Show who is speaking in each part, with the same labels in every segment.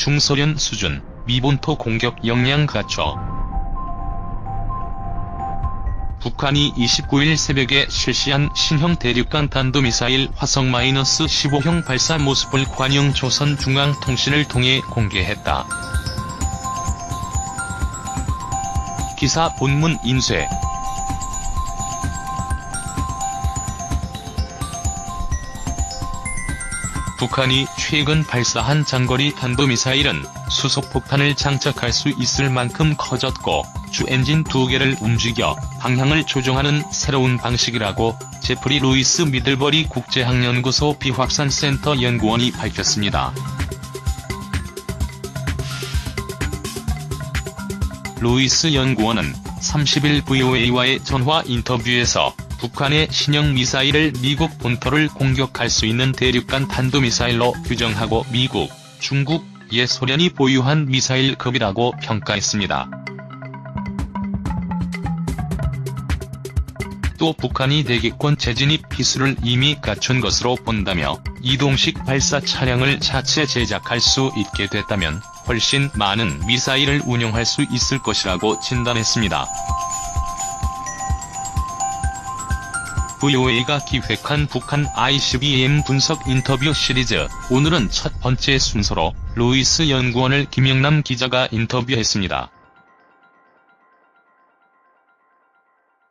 Speaker 1: 중소련 수준, 미본토 공격 역량 갖춰. 북한이 29일 새벽에 실시한 신형 대륙간 탄도미사일 화성-15형 발사 모습을 관영조선중앙통신을 통해 공개했다. 기사 본문 인쇄. 북한이 최근 발사한 장거리 탄도미사일은 수소폭탄을 장착할 수 있을 만큼 커졌고 주 엔진 2개를 움직여 방향을 조종하는 새로운 방식이라고 제프리 루이스 미들버리 국제학연구소 비확산센터 연구원이 밝혔습니다. 루이스 연구원은 30일 VOA와의 전화 인터뷰에서 북한의 신형 미사일을 미국 본토를 공격할 수 있는 대륙간 탄도미사일로 규정하고 미국, 중국, 소련이 보유한 미사일급이라고 평가했습니다. 또 북한이 대기권 재진입 기술을 이미 갖춘 것으로 본다며 이동식 발사 차량을 자체 제작할 수 있게 됐다면 훨씬 많은 미사일을 운용할 수 있을 것이라고 진단했습니다. VOA가 기획한 북한 ICBM 분석 인터뷰 시리즈, 오늘은 첫 번째 순서로 루이스 연구원을 김영남 기자가 인터뷰했습니다.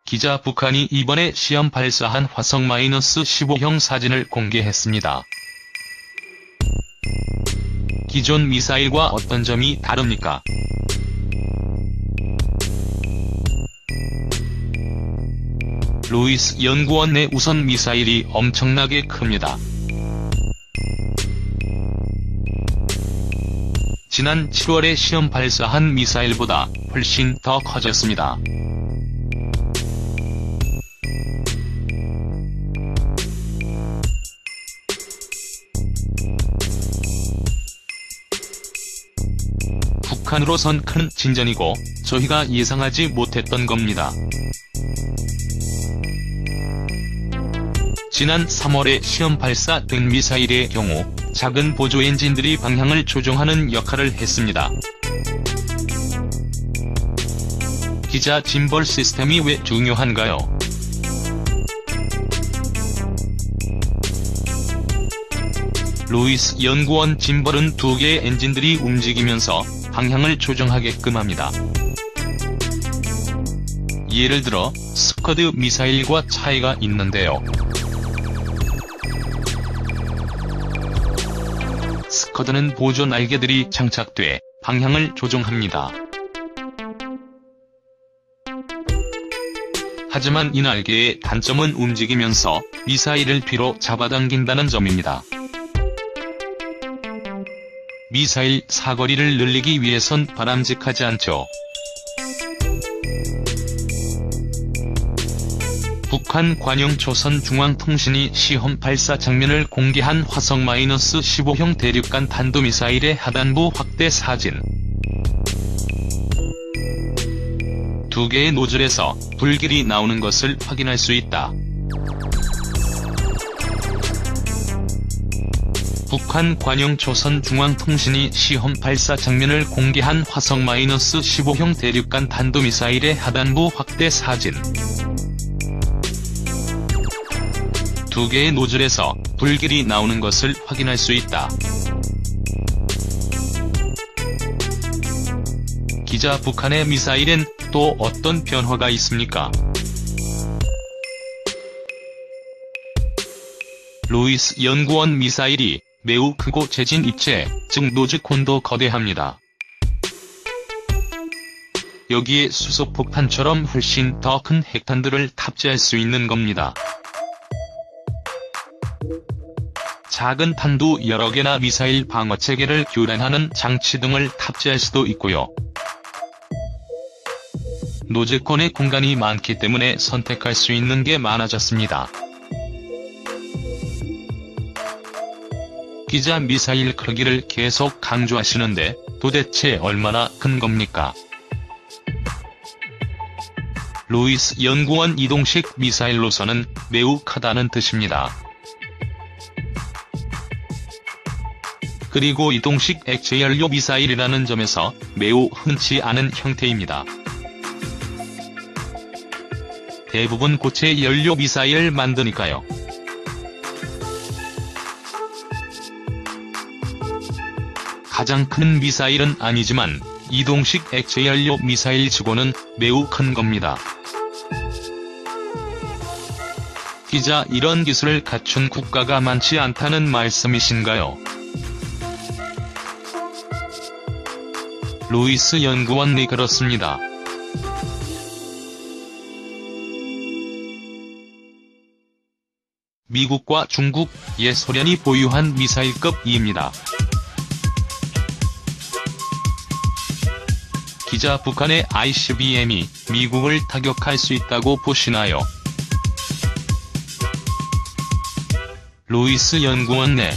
Speaker 1: 기자 북한이 이번에 시험 발사한 화성-15형 사진을 공개했습니다. 기존 미사일과 어떤 점이 다릅니까? 루이스 연구원 내 우선 미사일이 엄청나게 큽니다. 지난 7월에 시험 발사한 미사일보다 훨씬 더 커졌습니다. 북한으로선 큰 진전이고 저희가 예상하지 못했던 겁니다. 지난 3월에 시험 발사된 미사일의 경우 작은 보조 엔진들이 방향을 조종하는 역할을 했습니다. 기자 짐벌 시스템이 왜 중요한가요? 루이스 연구원 짐벌은 2개의 엔진들이 움직이면서 방향을 조정하게끔 합니다. 예를 들어 스커드 미사일과 차이가 있는데요. 스커드는 보조 날개들이 장착돼 방향을 조종합니다. 하지만 이 날개의 단점은 움직이면서 미사일을 뒤로 잡아당긴다는 점입니다. 미사일 사거리를 늘리기 위해선 바람직하지 않죠. 북한 관영조선중앙통신이 시험 발사 장면을 공개한 화성-15형 대륙간 탄도미사일의 하단부 확대 사진. 2개의 노즐에서 불길이 나오는 것을 확인할 수 있다. 북한 관영조선중앙통신이 시험 발사 장면을 공개한 화성-15형 대륙간 탄도미사일의 하단부 확대 사진. 2개의 노즐에서 불길이 나오는 것을 확인할 수 있다. 기자 북한의 미사일엔 또 어떤 변화가 있습니까? 루이스 연구원 미사일이 매우 크고 재진 입체, 즉 노즈콘도 거대합니다. 여기에 수소폭탄처럼 훨씬 더 큰 핵탄두를 탑재할 수 있는 겁니다. 작은 탄두 여러 개나 미사일 방어체계를 교란하는 장치 등을 탑재할 수도 있고요. 노즈콘의 공간이 많기 때문에 선택할 수 있는 게 많아졌습니다. 기자 미사일 크기를 계속 강조하시는데 도대체 얼마나 큰 겁니까? 루이스 연구원 이동식 미사일로서는 매우 크다는 뜻입니다. 그리고 이동식 액체연료 미사일이라는 점에서 매우 흔치 않은 형태입니다. 대부분 고체 연료 미사일을 만드니까요. 가장 큰 미사일은 아니지만 이동식 액체연료 미사일치고는 매우 큰 겁니다. 기자, 이런 기술을 갖춘 국가가 많지 않다는 말씀이신가요? 루이스 연구원이 그렇습니다. 미국과 중국, 소련이 보유한 미사일급입니다. 기자, 북한의 ICBM이 미국을 타격할 수 있다고 보시나요? 루이스 연구원 내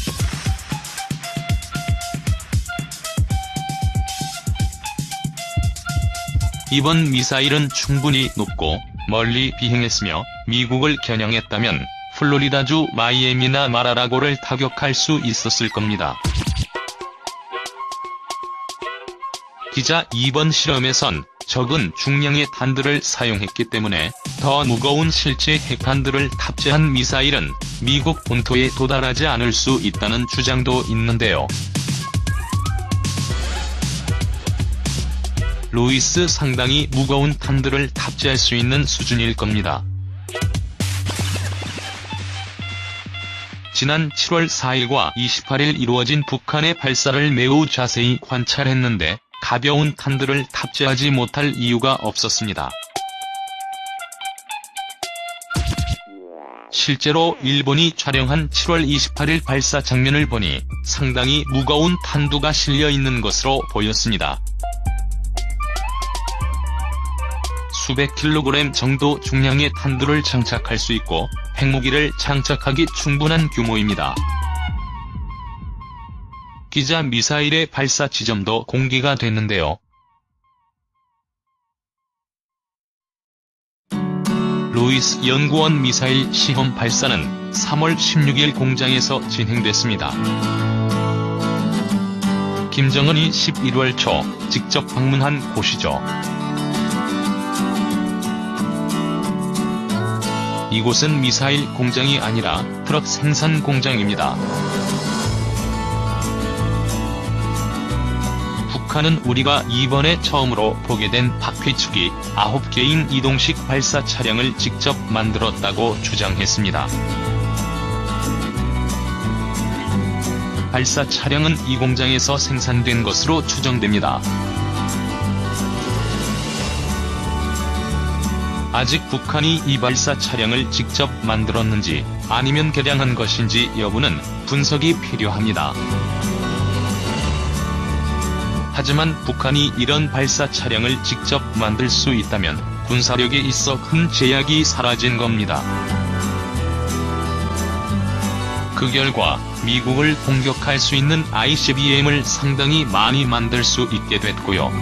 Speaker 1: 이번 미사일은 충분히 높고 멀리 비행했으며 미국을 겨냥했다면 플로리다주 마이애미나 마라라고를 타격할 수 있었을 겁니다. 기자, 이번 실험에선 적은 중량의 탄두를 사용했기 때문에 더 무거운 실제 핵탄두를 탑재한 미사일은 미국 본토에 도달하지 않을 수 있다는 주장도 있는데요. 루이스, 상당히 무거운 탄두를 탑재할 수 있는 수준일 겁니다. 지난 7월 4일과 28일 이루어진 북한의 발사를 매우 자세히 관찰했는데 가벼운 탄두를 탑재하지 못할 이유가 없었습니다. 실제로 일본이 촬영한 7월 28일 발사 장면을 보니 상당히 무거운 탄두가 실려 있는 것으로 보였습니다. 수백 킬로그램 정도 중량의 탄두를 장착할 수 있고 핵무기를 장착하기 충분한 규모입니다. 기자, 미사일의 발사 지점도 공개가 됐는데요. 루이스 연구원 미사일 시험 발사는 3월 16일 공장에서 진행됐습니다. 김정은이 11월 초 직접 방문한 곳이죠. 이곳은 미사일 공장이 아니라 트럭 생산 공장입니다. 북한은 우리가 이번에 처음으로 보게 된 박휘축이 9개인 이동식 발사 차량을 직접 만들었다고 주장했습니다. 발사 차량은 이 공장에서 생산된 것으로 추정됩니다. 아직 북한이 이 발사 차량을 직접 만들었는지 아니면 개량한 것인지 여부는 분석이 필요합니다. 하지만 북한이 이런 발사 차량을 직접 만들 수 있다면 군사력에 있어 큰 제약이 사라진 겁니다. 그 결과 미국을 공격할 수 있는 ICBM을 상당히 많이 만들 수 있게 됐고요.